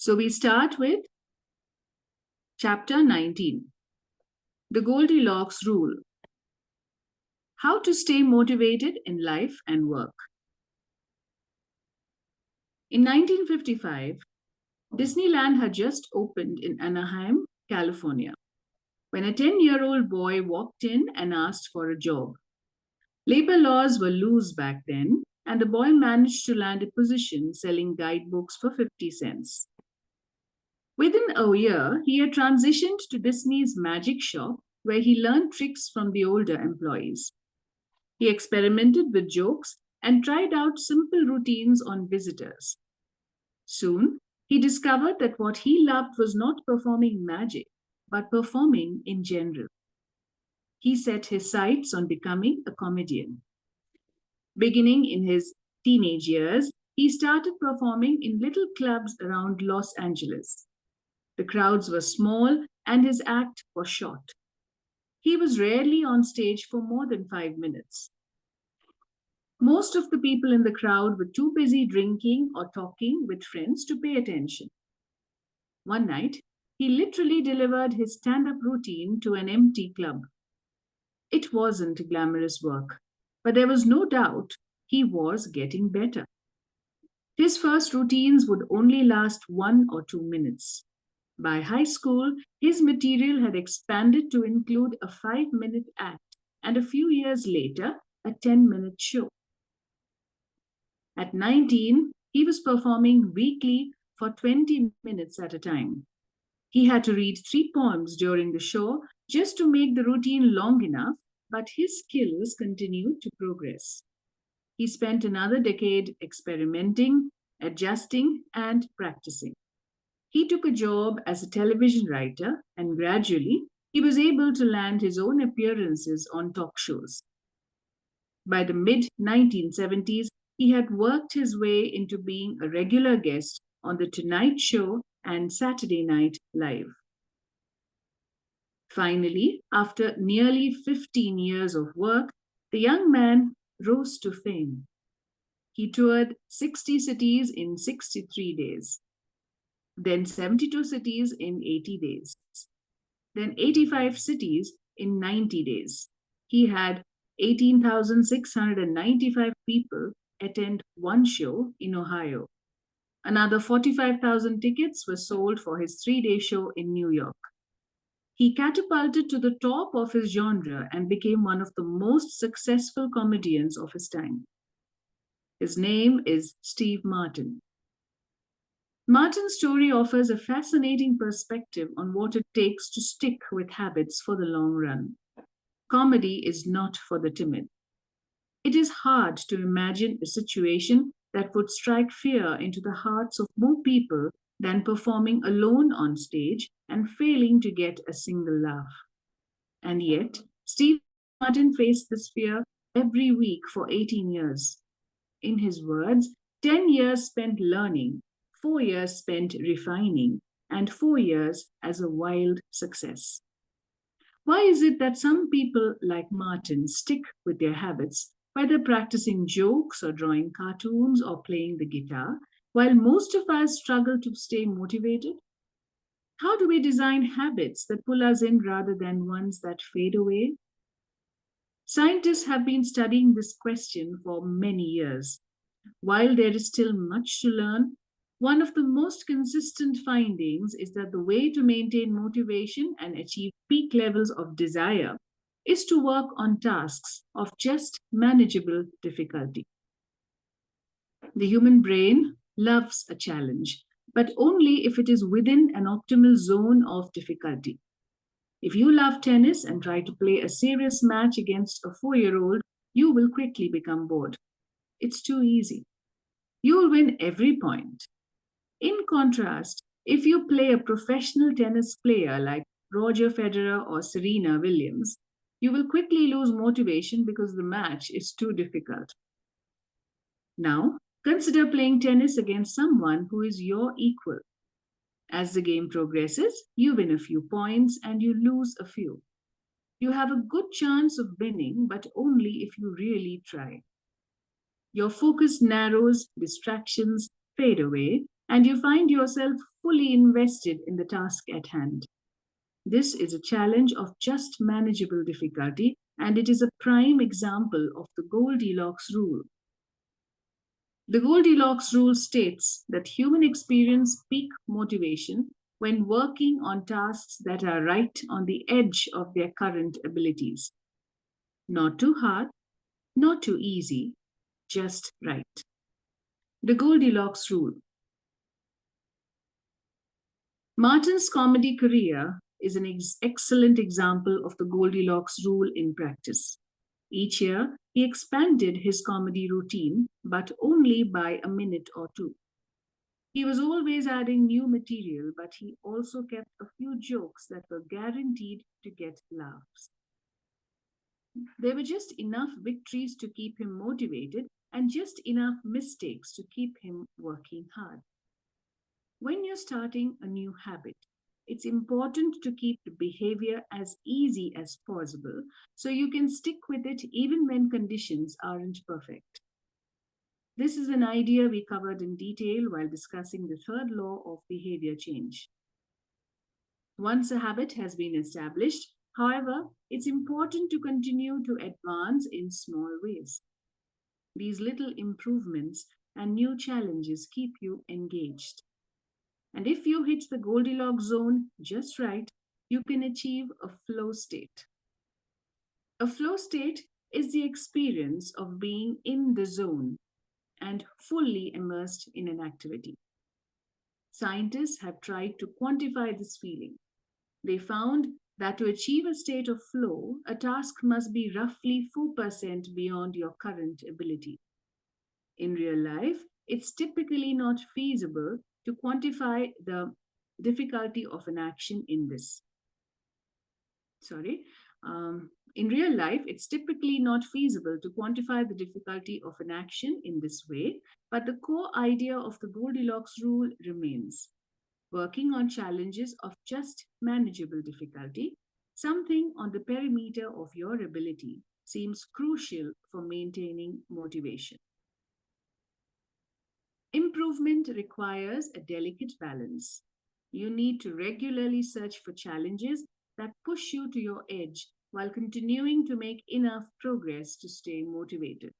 So we start with Chapter 19, The Goldilocks Rule. How to stay motivated in life and work. In 1955, Disneyland had just opened in Anaheim, California, when a 10-year-old boy walked in and asked for a job. Labor laws were loose back then, and the boy managed to land a position selling guidebooks for 50 cents. Within a year, he had transitioned to Disney's magic shop, where he learned tricks from the older employees. He experimented with jokes and tried out simple routines on visitors. Soon, he discovered that what he loved was not performing magic, but performing in general. He set his sights on becoming a comedian. Beginning in his teenage years, he started performing in little clubs around Los Angeles. The crowds were small and his act was short. He was rarely on stage for more than 5 minutes. Most of the people in the crowd were too busy drinking or talking with friends to pay attention. One night, he literally delivered his stand-up routine to an empty club. It wasn't glamorous work, but there was no doubt he was getting better. His first routines would only last 1 or 2 minutes. By high school, his material had expanded to include a 5-minute act and a few years later, a 10-minute show. At 19, he was performing weekly for 20 minutes at a time. He had to read 3 poems during the show just to make the routine long enough, but his skills continued to progress. He spent another decade experimenting, adjusting, and practicing. He took a job as a television writer, and gradually he was able to land his own appearances on talk shows. By the mid-1970s, he had worked his way into being a regular guest on The Tonight Show and Saturday Night Live. Finally, after nearly 15 years of work, the young man rose to fame. He toured 60 cities in 63 days. Then 72 cities in 80 days, then 85 cities in 90 days. He had 18,695 people attend one show in Ohio. Another 45,000 tickets were sold for his 3-day show in New York. He catapulted to the top of his genre and became one of the most successful comedians of his time. His name is Steve Martin. Martin's story offers a fascinating perspective on what it takes to stick with habits for the long run. Comedy is not for the timid. It is hard to imagine a situation that would strike fear into the hearts of more people than performing alone on stage and failing to get a single laugh. And yet, Steve Martin faced this fear every week for 18 years. In his words, 10 years spent learning, 4 years spent refining, and 4 years as a wild success. Why is it that some people like Martin stick with their habits, whether practicing jokes or drawing cartoons or playing the guitar, while most of us struggle to stay motivated? How do we design habits that pull us in rather than ones that fade away? Scientists have been studying this question for many years. While there is still much to learn, one of the most consistent findings is that the way to maintain motivation and achieve peak levels of desire is to work on tasks of just manageable difficulty. The human brain loves a challenge, but only if it is within an optimal zone of difficulty. If you love tennis and try to play a serious match against a 4-year-old, you will quickly become bored. It's too easy. You will win every point. In contrast, if you play a professional tennis player like Roger Federer or Serena Williams, you will quickly lose motivation because the match is too difficult. Now, consider playing tennis against someone who is your equal. As the game progresses, you win a few points and you lose a few. You have a good chance of winning, but only if you really try. Your focus narrows, distractions fade away, and you find yourself fully invested in the task at hand. This is a challenge of just manageable difficulty, and it is a prime example of the Goldilocks rule. The Goldilocks rule states that human experience peak motivation when working on tasks that are right on the edge of their current abilities. Not too hard, not too easy, just right. The Goldilocks rule. Martin's comedy career is an excellent example of the Goldilocks rule in practice. Each year, he expanded his comedy routine, but only by a minute or two. He was always adding new material, but he also kept a few jokes that were guaranteed to get laughs. There were just enough victories to keep him motivated and just enough mistakes to keep him working hard. When you're starting a new habit, it's important to keep the behavior as easy as possible so you can stick with it even when conditions aren't perfect. This is an idea we covered in detail while discussing the third law of behavior change. Once a habit has been established, however, it's important to continue to advance in small ways. These little improvements and new challenges keep you engaged. And if you hit the Goldilocks zone just right, you can achieve a flow state. A flow state is the experience of being in the zone and fully immersed in an activity. Scientists have tried to quantify this feeling. They found that to achieve a state of flow, a task must be roughly 4% beyond your current ability. In real life, it's typically not feasible to quantify the difficulty of an action in this. Sorry. In real life, it's typically not feasible to quantify the difficulty of an action in this way, but the core idea of the Goldilocks rule remains. Working on challenges of just manageable difficulty, something on the perimeter of your ability, seems crucial for maintaining motivation. Improvement requires a delicate balance. You need to regularly search for challenges that push you to your edge while continuing to make enough progress to stay motivated.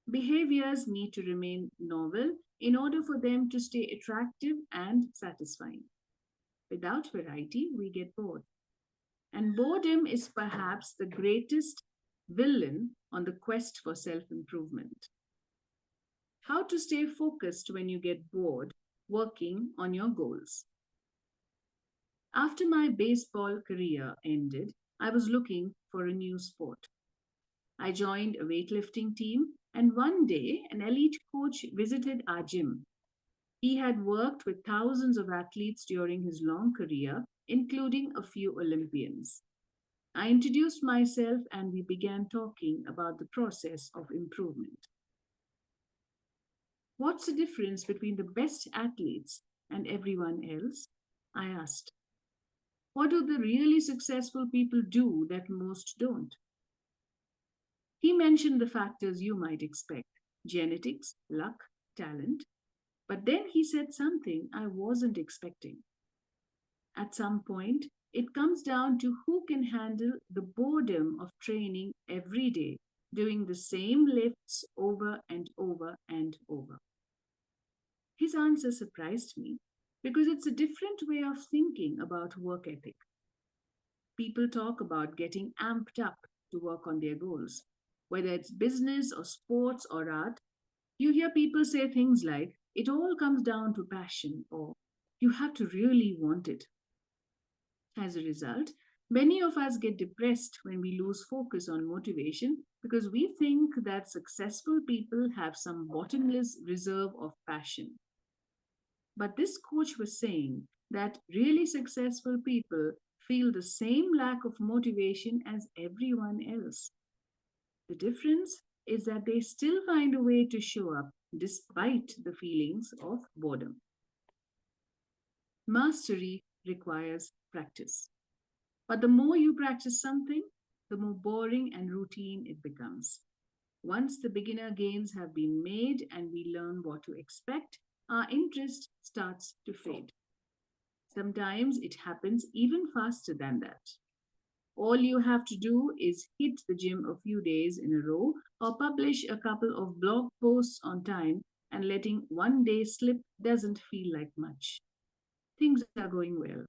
Behaviors need to remain novel in order for them to stay attractive and satisfying. Without variety, we get bored. And boredom is perhaps the greatest villain on the quest for self improvement. How to stay focused when you get bored working on your goals. After my baseball career ended, I was looking for a new sport. I joined a weightlifting team, and one day an elite coach visited our gym. He had worked with thousands of athletes during his long career, including a few Olympians. I introduced myself and we began talking about the process of improvement. What's the difference between the best athletes and everyone else? I asked. What do the really successful people do that most don't? He mentioned the factors you might expect: genetics, luck, talent. But then he said something I wasn't expecting. At some point, it comes down to who can handle the boredom of training every day, doing the same lifts over and over and over. His answer surprised me because it's a different way of thinking about work ethic. People talk about getting amped up to work on their goals. Whether it's business or sports or art, you hear people say things like, it all comes down to passion, or you have to really want it. As a result, many of us get depressed when we lose focus on motivation because we think that successful people have some bottomless reserve of passion. But this coach was saying that really successful people feel the same lack of motivation as everyone else. The difference is that they still find a way to show up despite the feelings of boredom. Mastery requires practice. But the more you practice something, the more boring and routine it becomes. Once the beginner gains have been made and we learn what to expect, our interest starts to fade. Sometimes it happens even faster than that. All you have to do is hit the gym a few days in a row or publish a couple of blog posts on time, and letting one day slip doesn't feel like much. Things are going well.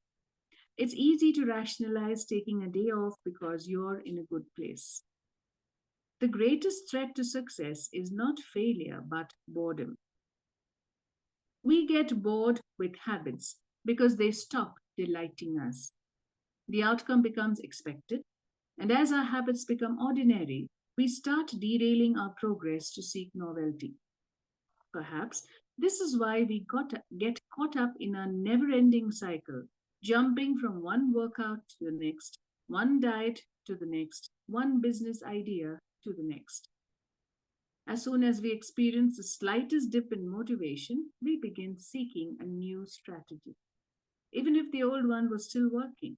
It's easy to rationalize taking a day off because you're in a good place. The greatest threat to success is not failure but boredom. We get bored with habits because they stop delighting us. The outcome becomes expected, and as our habits become ordinary, we start derailing our progress to seek novelty. Perhaps this is why get caught up in a never ending cycle, jumping from one workout to the next, one diet to the next, one business idea to the next. As soon as we experience the slightest dip in motivation, we begin seeking a new strategy, even if the old one was still working.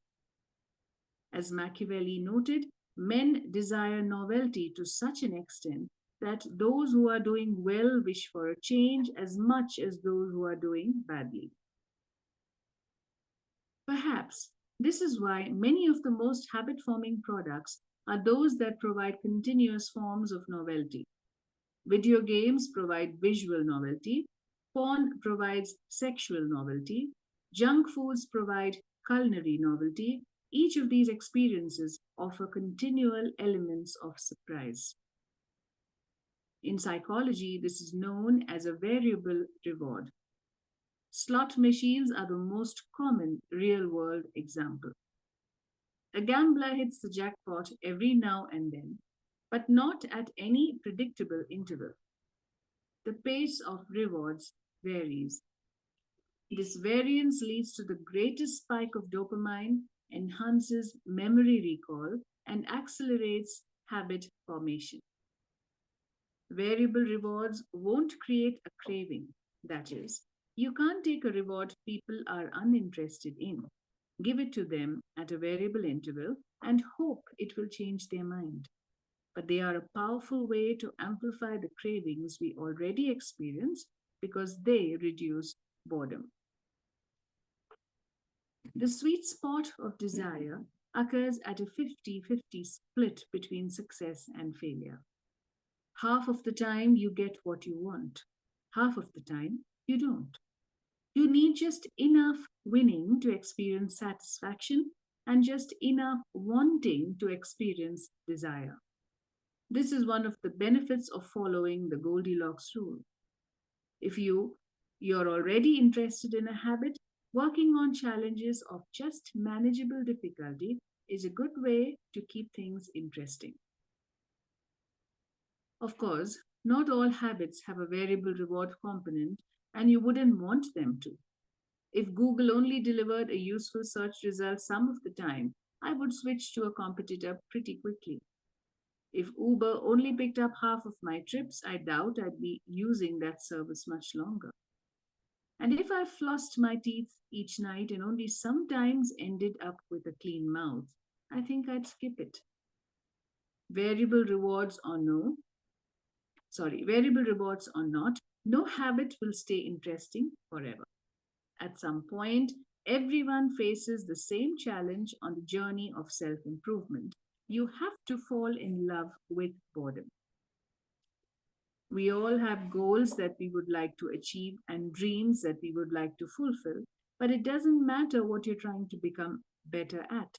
As Machiavelli noted, men desire novelty to such an extent that those who are doing well wish for a change as much as those who are doing badly. Perhaps this is why many of the most habit forming products are those that provide continuous forms of novelty. Video games provide visual novelty, porn provides sexual novelty, junk foods provide culinary novelty. Each of these experiences offer continual elements of surprise. In psychology, this is known as a variable reward. Slot machines are the most common real world example. A gambler hits the jackpot every now and then, but not at any predictable interval. The pace of rewards varies. This variance leads to the greatest spike of dopamine, enhances memory recall, and accelerates habit formation. Variable rewards won't create a craving. That is, you can't take a reward people are uninterested in, give it to them at a variable interval, and hope it will change their mind. But they are a powerful way to amplify the cravings we already experience because they reduce boredom. The sweet spot of desire occurs at a 50-50 split between success and failure. Half of the time you get what you want, half of the time you don't. You need just enough winning to experience satisfaction and just enough wanting to experience desire. This is one of the benefits of following the Goldilocks rule. If you're already interested in a habit, working on challenges of just manageable difficulty is a good way to keep things interesting. Of course, not all habits have a variable reward component, and you wouldn't want them to. If Google only delivered a useful search result some of the time, I would switch to a competitor pretty quickly. If Uber only picked up half of my trips, I doubt I'd be using that service much longer. And if I flossed my teeth each night and only sometimes ended up with a clean mouth, I think I'd skip it. Variable rewards or no, Variable rewards or not, no habit will stay interesting forever. At some point, everyone faces the same challenge on the journey of self improvement. You have to fall in love with boredom. We all have goals that we would like to achieve and dreams that we would like to fulfill, but it doesn't matter what you're trying to become better at.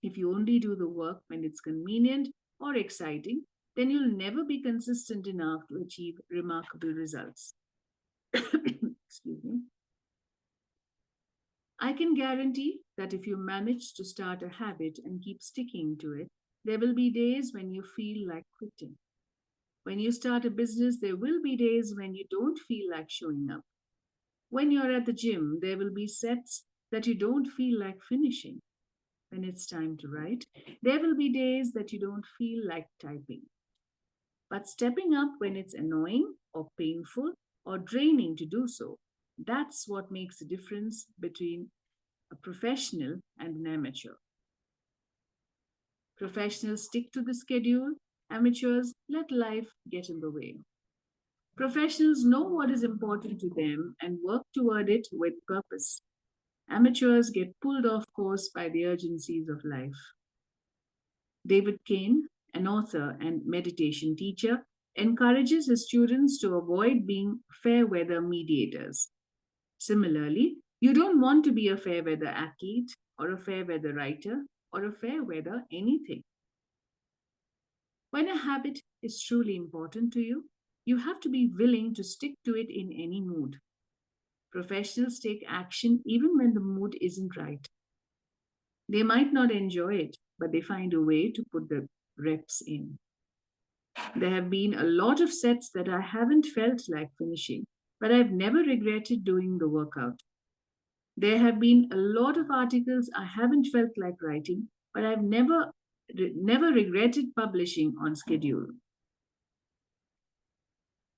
If you only do the work when it's convenient or exciting, then you'll never be consistent enough to achieve remarkable results. Excuse me. I can guarantee that if you manage to start a habit and keep sticking to it, there will be days when you feel like quitting. When you start a business, there will be days when you don't feel like showing up. When you're at the gym, there will be sets that you don't feel like finishing. When it's time to write, there will be days that you don't feel like typing. But stepping up when it's annoying or painful or draining to do so, that's what makes the difference between a professional and an amateur. Professionals stick to the schedule, amateurs let life get in the way. Professionals know what is important to them and work toward it with purpose. Amateurs get pulled off course by the urgencies of life. David Kane, an author and meditation teacher, encourages his students to avoid being fair weather mediators. Similarly, you don't want to be a fair weather athlete or a fair weather writer or a fair weather anything. When a habit is truly important to you, you have to be willing to stick to it in any mood. Professionals take action even when the mood isn't right. They might not enjoy it, but they find a way to put the reps in. There have been a lot of sets that I haven't felt like finishing, but I've never regretted doing the workout. There have been a lot of articles I haven't felt like writing, but I've never regretted publishing on schedule.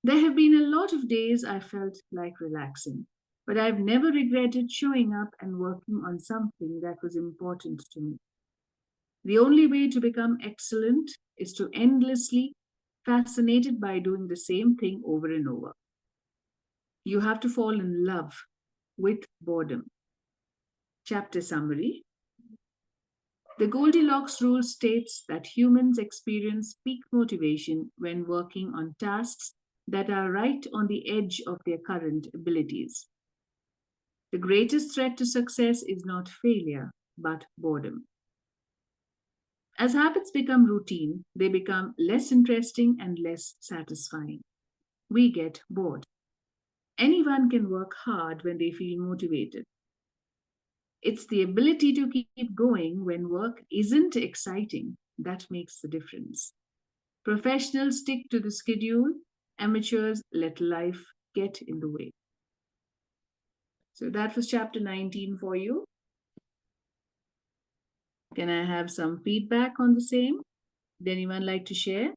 There have been a lot of days I felt like relaxing, but I've never regretted showing up and working on something that was important to me. The only way to become excellent is to endlessly fascinated by doing the same thing over and over. You have to fall in love with boredom. Chapter summary. The Goldilocks rule states that humans experience peak motivation when working on tasks that are right on the edge of their current abilities. The greatest threat to success is not failure, but boredom. As habits become routine, they become less interesting and less satisfying. We get bored. Anyone can work hard when they feel motivated. It's the ability to keep going when work isn't exciting that makes the difference. Professionals stick to the schedule, amateurs let life get in the way. So that was chapter 19 for you. Can I have some feedback on the same? Would anyone like to share?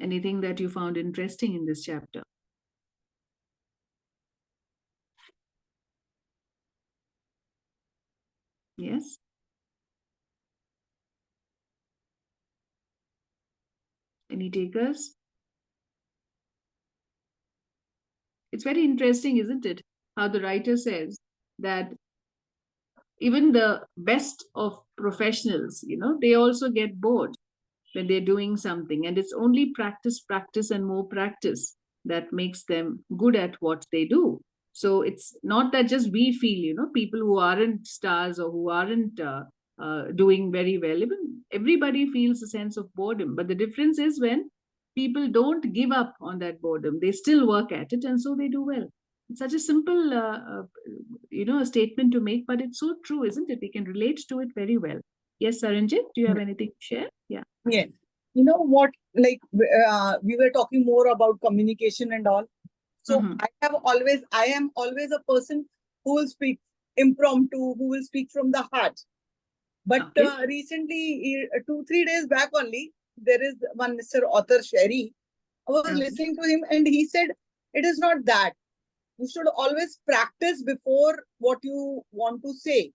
Anything that you found interesting in this chapter? Yes? Any takers? It's very interesting, isn't it? How the writer says that even the best of professionals, they also get bored when they're doing something. And it's only practice, practice, and more practice that makes them good at what they do. So it's not that just we feel, people who aren't stars or who aren't doing very well, even everybody feels a sense of boredom. But the difference is when people don't give up on that boredom, they still work at it, and so they do well. It's such a simple, a statement to make, but it's so true, isn't it? We can relate to it very well. Yes, Saranjit, do you have anything to share? Yeah. Yes. You know what? Like we were talking more about communication and all. So Mm-hmm. I am always a person who will speak impromptu, who will speak from the heart. But Okay. recently, 2, 3 days back only, there is one Mr. Author Sherry. I was Okay. listening to him and he said, it is not that. You should always practice before what you want to say.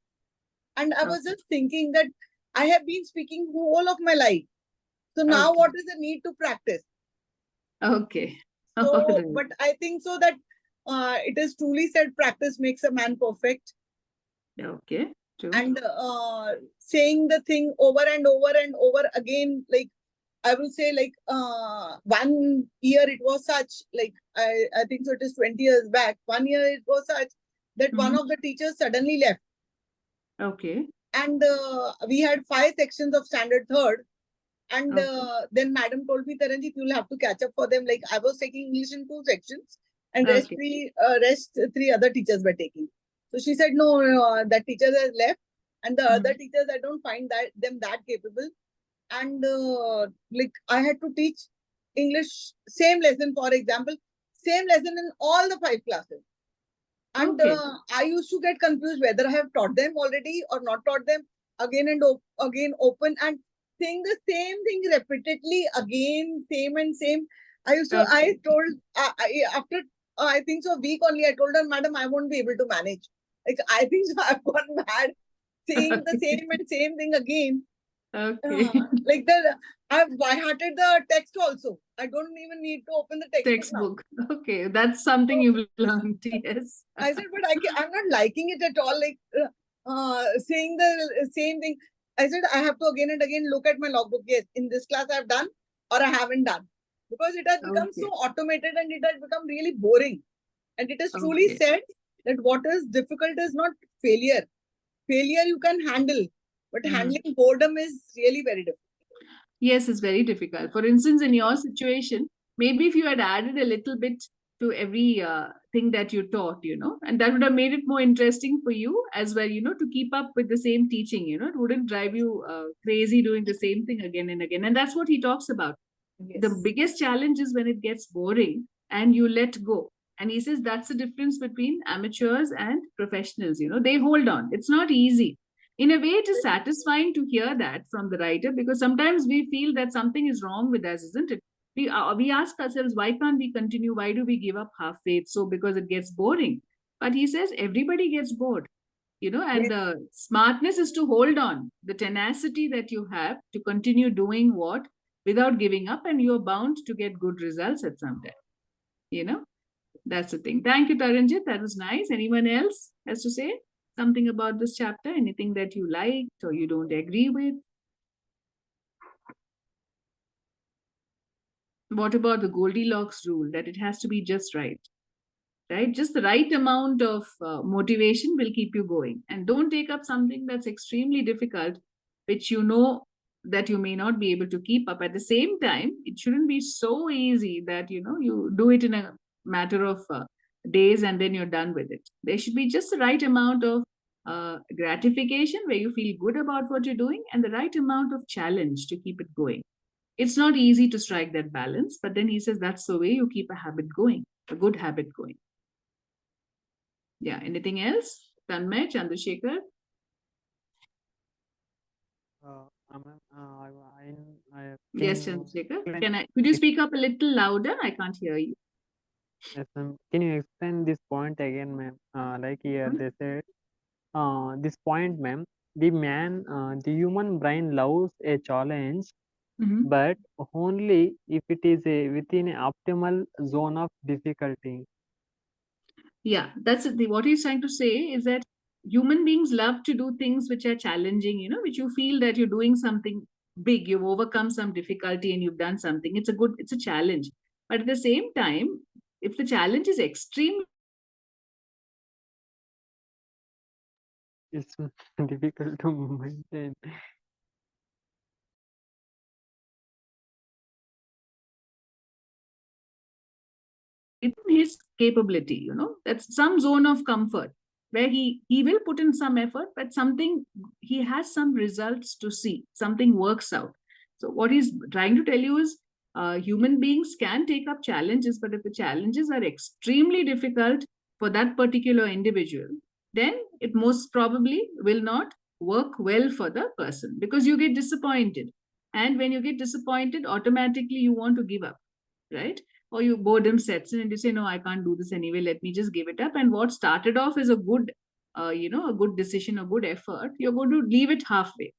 And I was Okay. just thinking that I have been speaking whole of my life. So now Okay. what is the need to practice? Okay. All So, right. but I think so that it is truly said, practice makes a man perfect. Okay. True. And saying the thing over and over and over again, like I will say, like 1 year it was such, like I think so it is 20 years back. 1 year it was such that one Mm-hmm. of the teachers suddenly left. Okay. And we had 5 sections of standard third. And Okay. then madam told me, Taranjit, you'll have to catch up for them. Like I was taking English in 2 sections, and Okay. rest three other teachers were taking. So she said, no, that teacher has left, and the other Mm-hmm. teachers, I don't find them that capable. And like I had to teach English, same lesson, for example, same lesson in all the 5 classes. And Okay. I used to get confused whether I have taught them already or not taught them, again and again open and saying the same thing repeatedly again, same and same. Okay. I told, after I think so a week only, I told her, madam, I won't be able to manage. Like I think so I've gone mad saying the Okay. same and same thing again. Okay. Like I've by-hearted the text also. I don't even need to open the textbook now. Textbook. Okay, that's something you've learned. Yes. I said, but I'm not liking it at all. Like saying the same thing. I said, I have to again and again look at my logbook. Yes, in this class I've done or I haven't done. Because it has become so Okay. automated and it has become really boring. And it is truly Okay. said that what is difficult is not failure. Failure you can handle, but handling boredom is really very difficult. Yes, it's very difficult. For instance, in your situation, maybe if you had added a little bit to every thing that you taught, and that would have made it more interesting for you as well, to keep up with the same teaching, it wouldn't drive you crazy doing the same thing again and again. And that's what he talks about. The Yes. biggest challenge is when it gets boring and you let go. And he says that's the difference between amateurs and professionals. They hold on. It's not easy. In a way, it is satisfying to hear that from the writer, because sometimes we feel that something is wrong with us, isn't it? We ask ourselves, why can't we continue? Why do we give up halfway? It's so because it gets boring. But he says everybody gets bored, and Yes. the smartness is to hold on, the tenacity that you have to continue doing what without giving up, and you're bound to get good results at some time. you know that's the thing. Thank you, Taranjit, that was nice. Anyone else has to say something about this chapter? Anything that you liked or you don't agree with? What about the Goldilocks rule, that it has to be just right? Right, just the right amount of motivation will keep you going, and don't take up something that's extremely difficult, which that you may not be able to keep up. At the same time, it shouldn't be so easy that you do it in a matter of days and then you're done with it. There should be just the right amount of gratification where you feel good about what you're doing, and the right amount of challenge to keep it going. It's not easy to strike that balance, but then he says that's the way you keep a habit going, a good habit going. Yeah. Anything else? Tanmay, Chandrasekhar? Ma'am, can Yes, you Chandrasekhar. explain Could you this? speak up a little louder? I can't hear you. Yes, ma'am. Can you explain this point again, ma'am? Like here Mhm. they said, this point, ma'am. The human brain loves a challenge, Mhm. but only if it is within an optimal zone of difficulty. Yeah, what he's trying to say is that human beings love to do things which are challenging, which you feel that you're doing something big, you've overcome some difficulty and you've done something. It's a challenge. But at the same time, if the challenge is extreme, It's difficult to maintain. within his capability, that's some zone of comfort where he will put in some effort, but something, he has some results to see, something works out. So what he's trying to tell you is, human beings can take up challenges, but if the challenges are extremely difficult for that particular individual, then it most probably will not work well for the person, because you get disappointed, and when you get disappointed, automatically you want to give up, right? Or you boredom sets in and you say, no, I can't do this anyway, let me just give it up. And what started off as a good a good decision, a good effort, you're going to leave it halfway.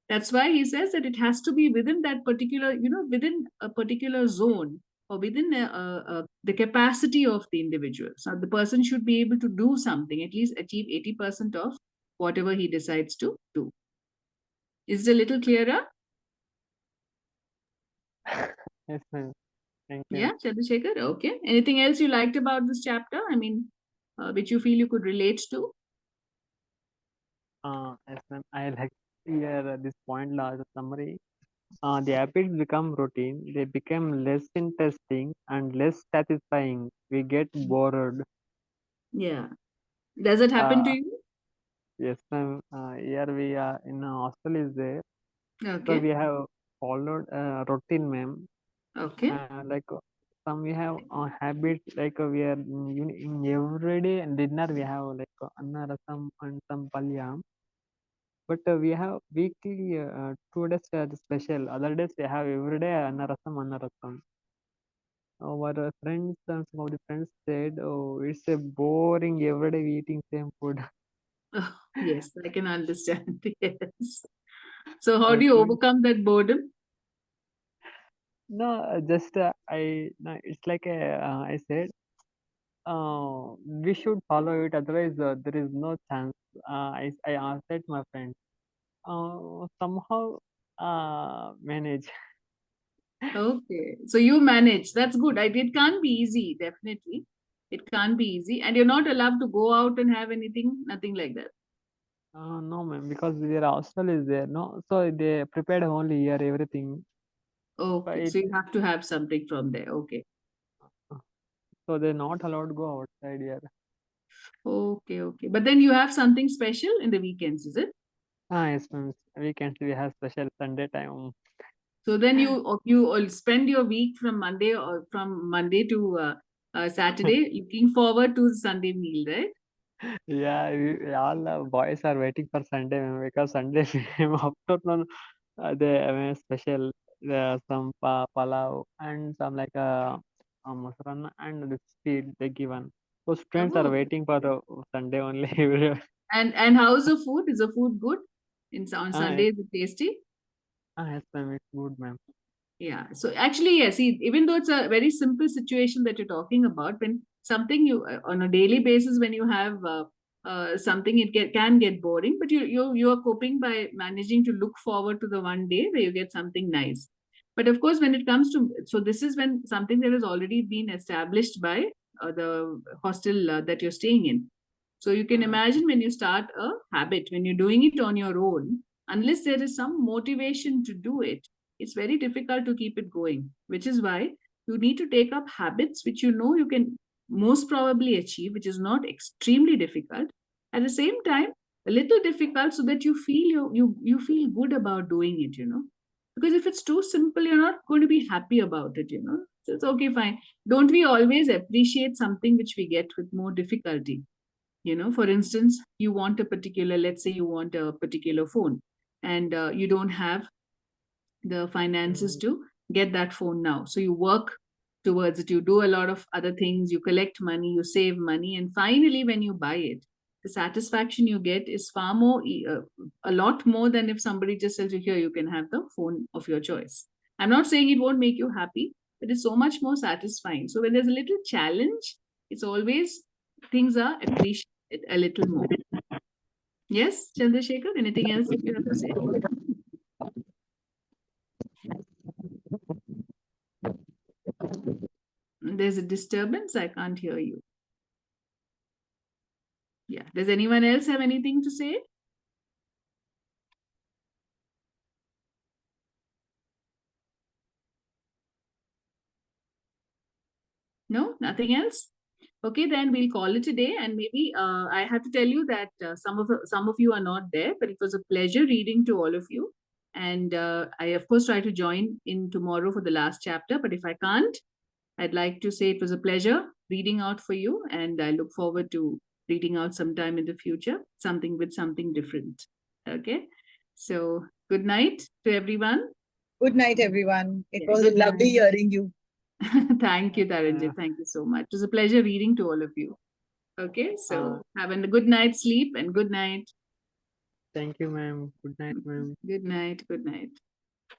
That's why he says that it has to be within that particular, within a particular zone, or within the capacity of the individual. So the person should be able to do something, at least achieve 80% of whatever he decides to do. Is it a little clearer? Yes, ma'am. Thank you. Yeah, Chandrasekhar. Okay. Anything else you liked about this chapter? I mean, which you feel you could relate to? Yes, ma'am. I like here this point last summary. The habits become routine, they become less interesting and less satisfying. We get bored. Yeah. Does it happen to Uh, you? yes, ma'am. Here we are in a hostel is there. So Okay. we have followed a routine, ma'am. Okay. Like some we have habits like we are in every day dinner we have like anna rasam and some palyam. But we have weekly 2 days special. Other days we have every day anna rasam, anna rasam. Our friends and some of the friends said, "Oh, it's a boring every day we eating same food." Oh, yes, I can understand. Yes. So how do you Okay. overcome that boredom? No, just I no, it's like I said, we should follow it. Otherwise, there is no chance. I asked that my friend. Somehow manage. Okay. So you manage. That's good. It can't be easy, definitely. It can't be easy. And you're not allowed to go out and have anything, nothing like that. No, ma'am, because their hostel is there. No, so they prepared only here everything. But Okay. it, So you have to have something from there. Okay. so they're not allowed to go outside here. Okay. Okay. But then you have something special in the weekends, is it? Yes, ma'am. Weekends we have special Sunday time. So then you all spend your week from Monday to Saturday, looking forward to Sunday meal, right? Yeah, all the boys are waiting for Sunday, ma'am, because Sunday afternoon they have a special some palau and some like masran and the sweet they given. So students are Oh, waiting for the Sunday only. Everywhere. and how's the food? Is the food good? On Yes, Sunday, is it tasty? yes, ma'am, it's good, ma'am. Yeah. So actually, yes. See, even though it's a very simple situation that you're talking about, when something you on a daily basis, when you have something, can get boring. But you are coping by managing to look forward to the one day where you get something nice. But of course, when it comes to, so this is when something that has already been established by the hostel that you're staying in. So you can Uh, imagine when you start a habit, when you're doing it on your own, unless there is some motivation to do it, it's very difficult to keep it going, which is why you need to take up habits which you know you can most probably achieve, which is not extremely difficult. At the same time, a little difficult so that you feel you feel good about doing it, Because if it's too simple, you're not going to be happy about it. So it's okay, fine. Don't we always appreciate something which we get with more difficulty? For instance, you want a particular, let's say you want a particular phone, and you don't have the finances mm, to get that phone now. So you work towards it, you do a lot of other things, you collect money, you save money, and finally, when you buy it, the satisfaction you get is far more, a lot more than if somebody just tells you, here, you can have the phone of your choice. I'm not saying it won't make you happy, but it's so much more satisfying. So when there's a little challenge, it's always things are appreciated a little more. Yes, Chandrasekhar, anything else that you have to say? There's a disturbance. I can't hear you. Yeah. Does anyone else have anything to say? No, nothing else. Okay, then we'll call it a day. And maybe I have to tell you that some of you are not there, but it was a pleasure reading to all of you. And I of course try to join in tomorrow for the last chapter. But if I can't, I'd like to say it was a pleasure reading out for you, and I look forward to reading out sometime in the future, something with something different. Okay. So good night to everyone. Good night, everyone. It Yeah, was good lovely night. hearing you. Thank you, uh, Taranjit. Thank you so much. It was a pleasure reading to all of you. Okay, uh, so have a good night's sleep and good night. thank you, ma'am. Good night, ma'am. Good night. Good night.